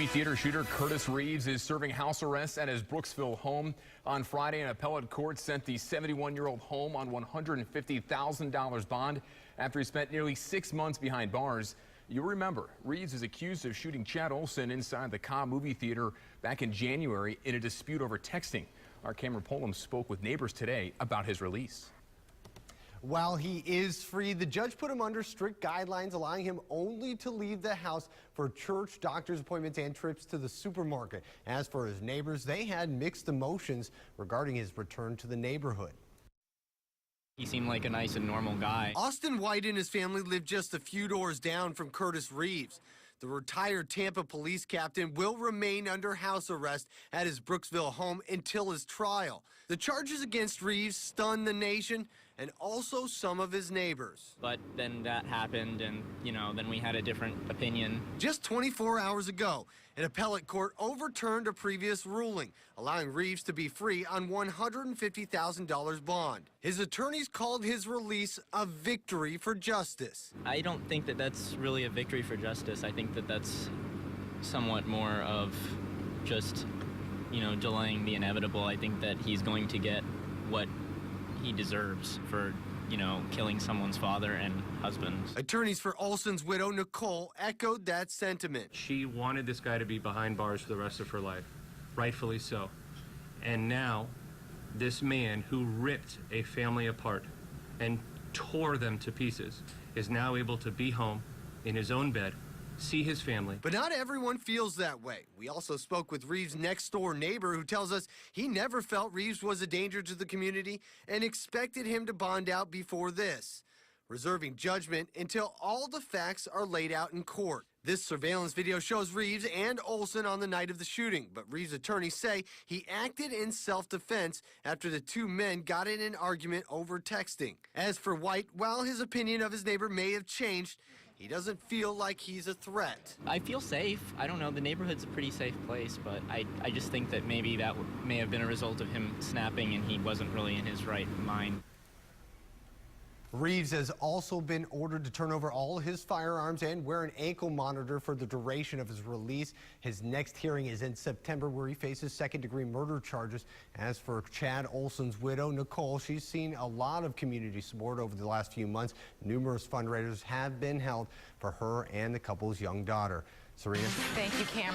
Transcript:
Movie theater shooter Curtis Reeves is serving house arrest at his Brooksville home. On Friday, an appellate court sent the 71-year-old home on $150,000 bond after he spent nearly 6 months behind bars. You'll remember, Reeves is accused of shooting Chad Olson inside the Cobb movie theater back in January in a dispute over texting. Our Cameron Polam spoke with neighbors today about his release. While he is free, the judge put him under strict guidelines, allowing him only to leave the house for church, doctor's appointments, and trips to the supermarket. As for his neighbors, they had mixed emotions regarding his return to the neighborhood. He seemed like a nice and normal guy. Austin White and his family live just a few doors down from Curtis Reeves. The retired Tampa police captain will remain under house arrest at his Brooksville home until his trial. The charges against Reeves stunned the nation and also some of his neighbors. But then that happened, and, then we had a different opinion. Just 24 hours ago, an appellate court overturned a previous ruling, allowing Reeves to be free on $150,000 bond. His attorneys called his release a victory for justice. I don't think that that's really a victory for justice. I think that that's somewhat more of just, delaying the inevitable. I think that he's going to get what he deserves for, killing someone's father and husband. Attorneys for Olson's widow, Nicole, echoed that sentiment. She wanted this guy to be behind bars for the rest of her life, rightfully so. And now, this man who ripped a family apart and tore them to pieces is now able to be home in his own bed, see his family. But not everyone feels that way. We also spoke with Reeves' next-door neighbor who tells us he never felt Reeves was a danger to the community and expected him to bond out before this, reserving judgment until all the facts are laid out in court. This surveillance video shows Reeves and Olson on the night of the shooting, but Reeves' attorneys say he acted in self-defense after the two men got in an argument over texting. As for White, while his opinion of his neighbor may have changed, he doesn't feel like he's a threat. I feel safe. I don't know. The neighborhood's a pretty safe place, but I just think that maybe that may have been a result of him snapping and he wasn't really in his right mind. Reeves has also been ordered to turn over all his firearms and wear an ankle monitor for the duration of his release. His next hearing is in September, where he faces second-degree murder charges. As for Chad Olson's widow, Nicole, she's seen a lot of community support over the last few months. Numerous fundraisers have been held for her and the couple's young daughter. Serena? Thank you, Cam.